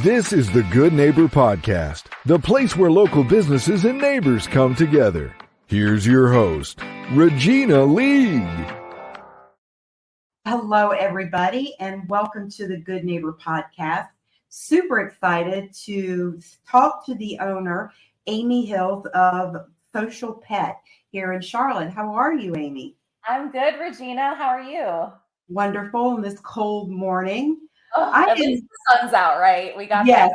This is the Good Neighbor Podcast, the place where local businesses and neighbors come together. Here's your host, Regina Lee. Hello, everybody, and welcome to the Good Neighbor Podcast. Super excited to talk to the owner, Amy Hillis of Social Pet here in Charlotte. How are you, Amy? I'm good, Regina. How are you? Wonderful on this cold morning. At least the sun's out, right? We got yes.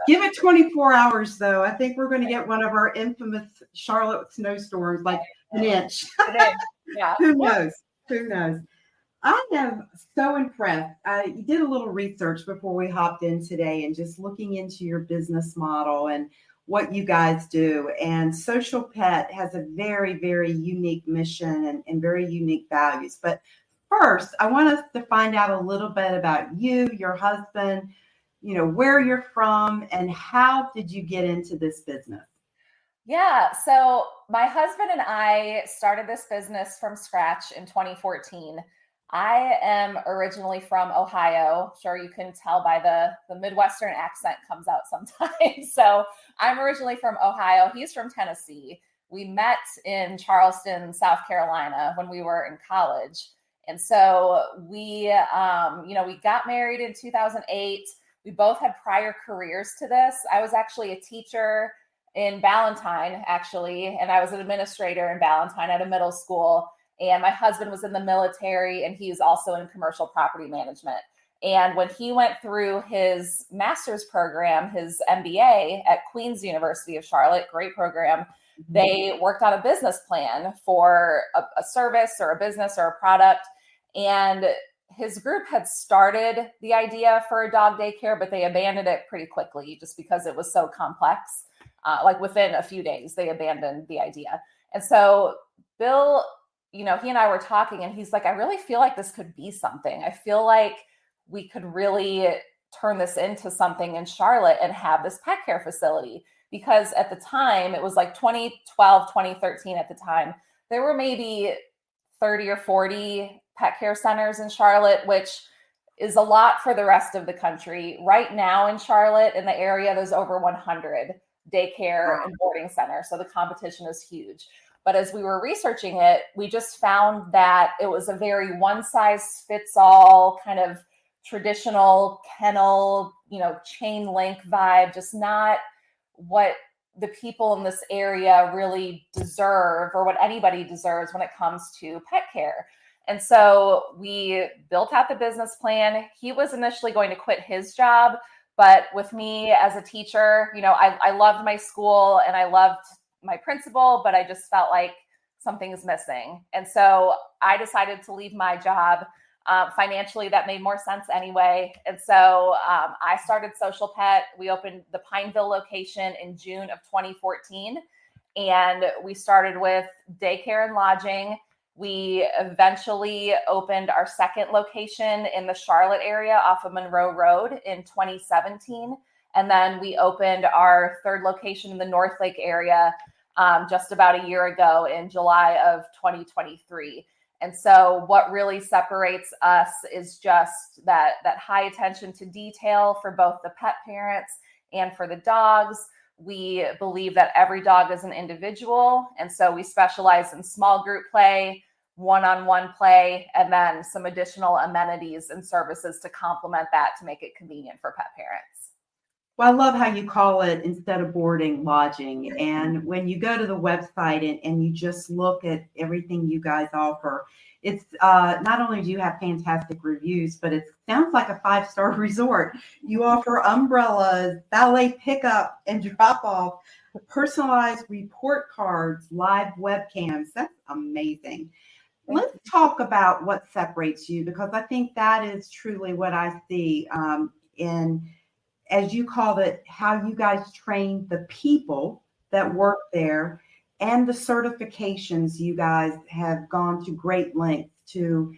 Give it 24 hours, though. I think we're going to get one of our infamous Charlotte snowstorms, like an inch. Yeah. Who knows? I am so impressed. You did a little research before we hopped in today and just looking into your business model and what you guys do. And Social Pet has a very, very unique mission and very unique values. But first, I want us to find out a little bit about you, your husband, where you're from, and how did you get into this business? Yeah, so my husband and I started this business from scratch in 2014. I am originally from Ohio. Sure, you can tell by the Midwestern accent comes out sometimes. So I'm originally from Ohio. He's from Tennessee. We met in Charleston, South Carolina when we were in college. And so we got married in 2008. We both had prior careers to this. I was actually a teacher in Ballantyne, and I was an administrator in Ballantyne at a middle school. And my husband was in the military, and he's also in commercial property management. And when he went through his master's program, his MBA at Queen's University of Charlotte, great program, they worked on a business plan for a service or a business or a product. And his group had started the idea for a dog daycare, but they abandoned it pretty quickly just because it was so complex. Like within a few days, they abandoned the idea. And so Bill, he and I were talking, and he's like, I really feel like this could be something. I feel like we could really turn this into something in Charlotte and have this pet care facility. Because at the time, it was like 2012, 2013 at the time, there were maybe 30 or 40 pet care centers in Charlotte, which is a lot for the rest of the country. Right now in Charlotte, in the area, there's over 100 daycare and boarding centers. So the competition is huge. But as we were researching it, we just found that it was a very one-size-fits-all kind of traditional kennel, chain link vibe, just not what the people in this area really deserve or what anybody deserves when it comes to pet care. And so we built out the business plan. He was initially going to quit his job, but with me as a teacher, I loved my school and I loved my principal, but I just felt like something's missing. And so I decided to leave my job. Financially, that made more sense anyway. And so I started Social Pet. We opened the Pineville location in June of 2014. And we started with daycare and lodging. We eventually opened our second location in the Charlotte area off of Monroe Road in 2017. And then we opened our third location in the North Lake area just about a year ago in July of 2023. And so what really separates us is just that high attention to detail for both the pet parents and for the dogs. We believe that every dog is an individual. And so we specialize in small group play, one-on-one play, and then some additional amenities and services to complement that to make it convenient for pet parents. Well, I love how you call it, instead of boarding, lodging. And when you go to the website and you just look at everything you guys offer, it's not only do you have fantastic reviews, but it sounds like a 5-star resort. You offer umbrellas, valet pickup and drop off, personalized report cards, live webcams. That's amazing. Let's talk about what separates you, because I think that is truly what I see in, as you called it, how you guys train the people that work there and the certifications you guys have gone to great lengths to,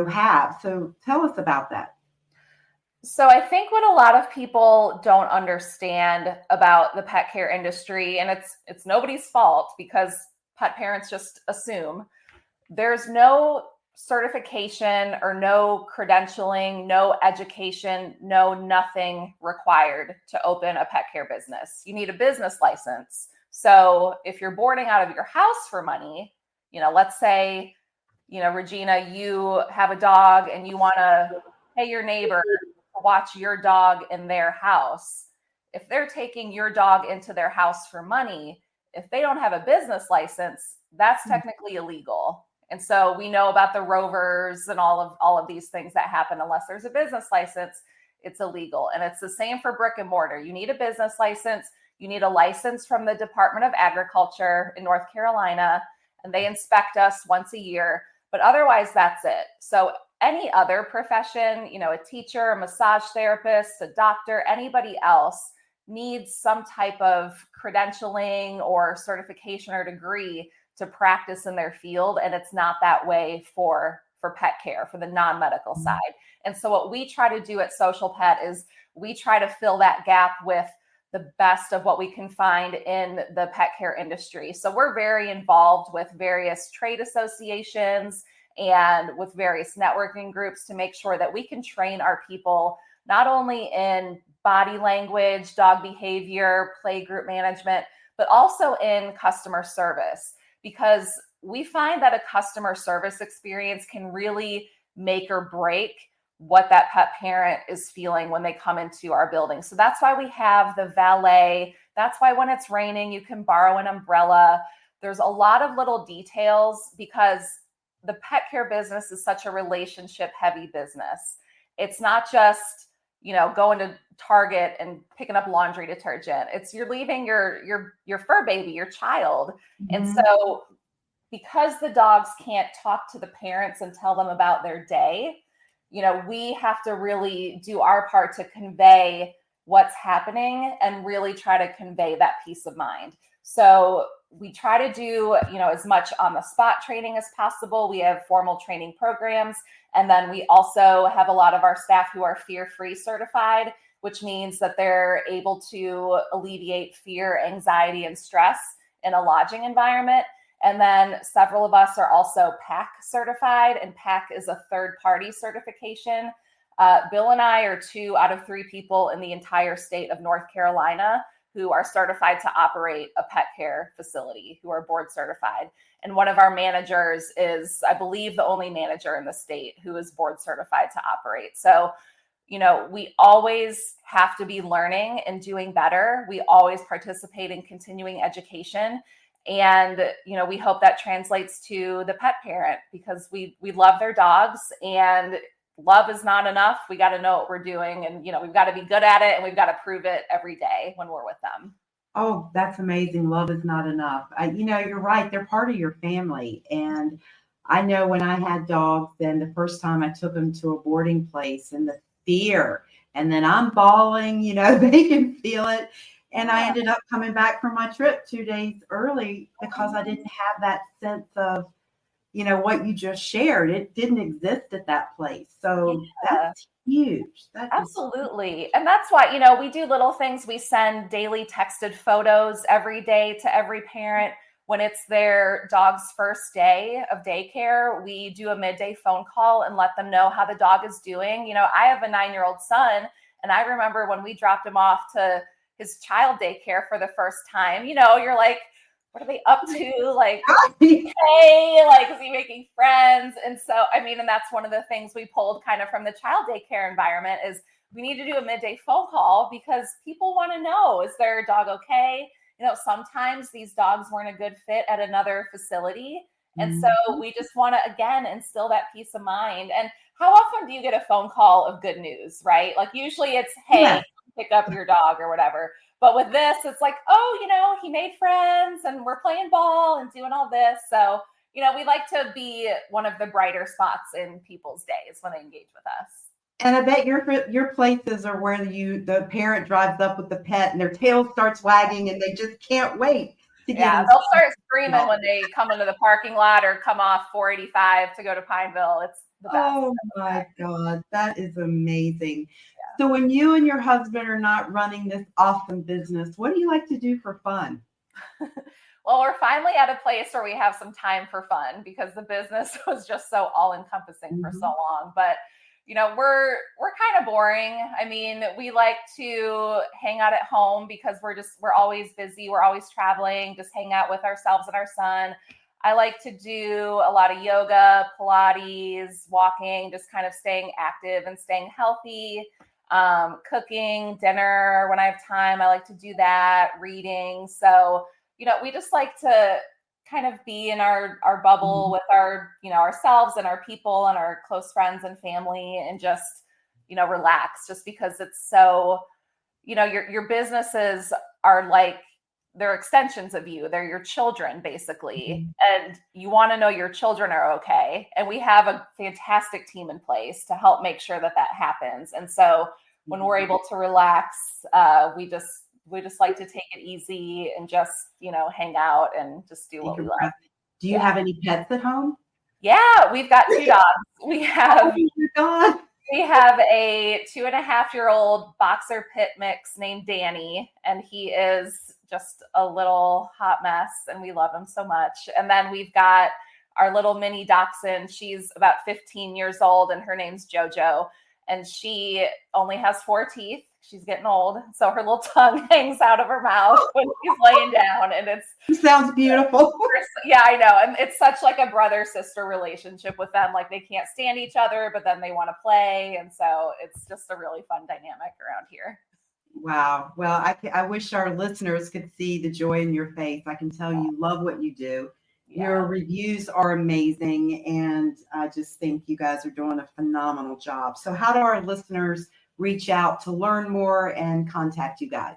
have. So tell us about that. So I think what a lot of people don't understand about the pet care industry, and it's nobody's fault because pet parents just assume, there's no certification or no credentialing, no education, no nothing required to open a pet care business. You need a business license. So if you're boarding out of your house for money, let's say, Regina, you have a dog and you want to pay your neighbor to watch your dog in their house. If they're taking your dog into their house for money, if they don't have a business license, that's technically illegal. And so we know about the rovers and all of these things that happen. Unless there's a business license, it's illegal. And it's the same for brick and mortar. You need a business license. You need a license from the Department of Agriculture in North Carolina, and they inspect us once a year. But otherwise, that's it. So any other profession, a teacher, a massage therapist, a doctor, anybody else needs some type of credentialing or certification or degree to practice in their field. And it's not that way for pet care, for the non-medical side. And so what we try to do at Social Pet is we try to fill that gap with the best of what we can find in the pet care industry. So we're very involved with various trade associations and with various networking groups to make sure that we can train our people not only in body language, dog behavior, play group management, but also in customer service, because we find that a customer service experience can really make or break what that pet parent is feeling when they come into our building. So that's why we have the valet. That's why when it's raining, you can borrow an umbrella. There's a lot of little details because the pet care business is such a relationship heavy business. It's not just, going to Target and picking up laundry detergent. It's you're leaving your fur baby, your child. Mm-hmm. And so because the dogs can't talk to the parents and tell them about their day, we have to really do our part to convey what's happening and really try to convey that peace of mind. So we try to do, as much on the spot training as possible. We have formal training programs. And then we also have a lot of our staff who are fear-free certified, which means that they're able to alleviate fear, anxiety, and stress in a lodging environment. And then several of us are also PAC certified, and PAC is a third-party certification. Bill and I are 2 out of 3 people in the entire state of North Carolina who are certified to operate a pet care facility, who are board certified. And one of our managers is, I believe, the only manager in the state who is board certified to operate. So, we always have to be learning and doing better. We always participate in continuing education. And, we hope that translates to the pet parent, because we love their dogs, and love is not enough. We got to know what we're doing, and, we've got to be good at it, and we've got to prove it every day when we're with them. Oh, that's amazing. Love is not enough. You're right. They're part of your family. And I know when I had dogs, then the first time I took them to a boarding place, and the fear, and then I'm bawling, they can feel it. And I ended up coming back from my trip 2 days early because I didn't have that sense of, what you just shared. It didn't exist at that place. So that's huge. Absolutely. And that's why, we do little things. We send daily texted photos every day to every parent. When it's their dog's first day of daycare, we do a midday phone call and let them know how the dog is doing. I have a 9-year-old son, and I remember when we dropped him off to his child daycare for the first time, you're like, what are they up to? Like, hey, like, is he making friends? And so, and that's one of the things we pulled kind of from the child daycare environment is we need to do a midday phone call because people want to know, is their dog okay? Sometimes these dogs weren't a good fit at another facility. And so we just want to, again, instill that peace of mind. And how often do you get a phone call of good news, right? Like usually it's, hey, pick up your dog or whatever. But with this, it's like, oh, he made friends and we're playing ball and doing all this. So, we like to be one of the brighter spots in people's days when they engage with us. And I bet your places are where the parent drives up with the pet and their tail starts wagging and they just can't wait to get inside. They'll start screaming when they come into the parking lot or come off 485 to go to Pineville. It's the best. Oh my God, that is amazing. So when you and your husband are not running this awesome business, what do you like to do for fun? Well, we're finally at a place where we have some time for fun because the business was just so all-encompassing for so long. But we're kind of boring. I mean, we like to hang out at home because we're always busy. We're always traveling, just hang out with ourselves and our son. I like to do a lot of yoga, Pilates, walking, just kind of staying active and staying healthy, cooking dinner when I have time. I like to do that, reading. So, we just like to kind of be in our bubble with our, ourselves and our people and our close friends and family and just, relax, just because it's so, your businesses are like, they're extensions of you. They're your children, basically. And you want to know your children are okay. And we have a fantastic team in place to help make sure that happens. And so when we're able to relax, we just like to take it easy and just, hang out and just do what we love. Do you have any pets at home? Yeah, we've got 2 dogs. We have, Oh my God. we have a 2.5-year-old boxer pit mix named Danny, and he is just a little hot mess, and we love him so much. And then we've got our little mini dachshund. She's about 15 years old, and her name's JoJo, and she only has 4 teeth. She's getting old, so her little tongue hangs out of her mouth when she's laying down, and it sounds beautiful. Yeah, I know. And it's such like a brother-sister relationship with them. Like they can't stand each other, but then they want to play. And so it's just a really fun dynamic around here. Wow. Well, I wish our listeners could see the joy in your face. I can tell you love what you do. Yeah. Your reviews are amazing. And I just think you guys are doing a phenomenal job. So how do our listeners reach out to learn more and contact you guys?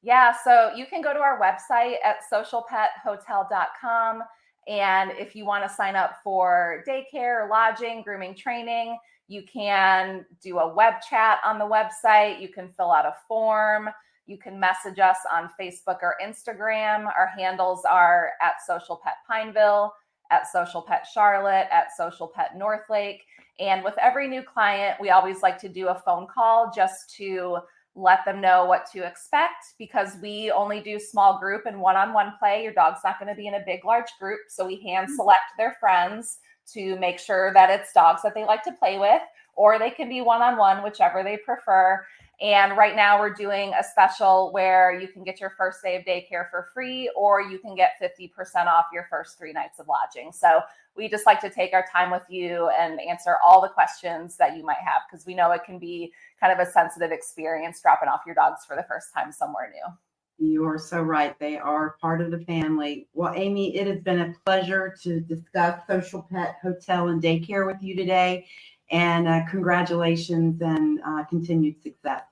Yeah, so you can go to our website at socialpethotel.com. And if you want to sign up for daycare, lodging, grooming, training, you can do a web chat on the website. You can fill out a form. You can message us on Facebook or Instagram. Our handles are at Social Pet Pineville, at Social Pet Charlotte, at Social Pet Northlake. And with every new client, we always like to do a phone call just to let them know what to expect, because we only do small group and one-on-one play. Your dog's not going to be in a big, large group. So we hand select their friends to make sure that it's dogs that they like to play with, or they can be one-on-one, whichever they prefer. And right now we're doing a special where you can get your first day of daycare for free, or you can get 50% off your first 3 nights of lodging. So we just like to take our time with you and answer all the questions that you might have, because we know it can be kind of a sensitive experience dropping off your dogs for the first time somewhere new. You are so right. They are part of the family. Well, Amy, it has been a pleasure to discuss Social Pet Hotel and Daycare with you today. And congratulations and continued success.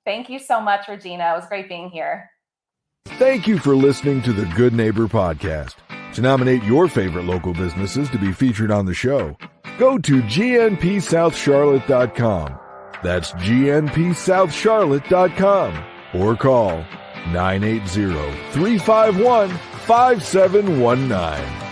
Thank you so much, Regina. It was great being here. Thank you for listening to the Good Neighbor Podcast. To nominate your favorite local businesses to be featured on the show, go to gnpsouthcharlotte.com. That's gnpsouthcharlotte.com, or call 980-351-5719.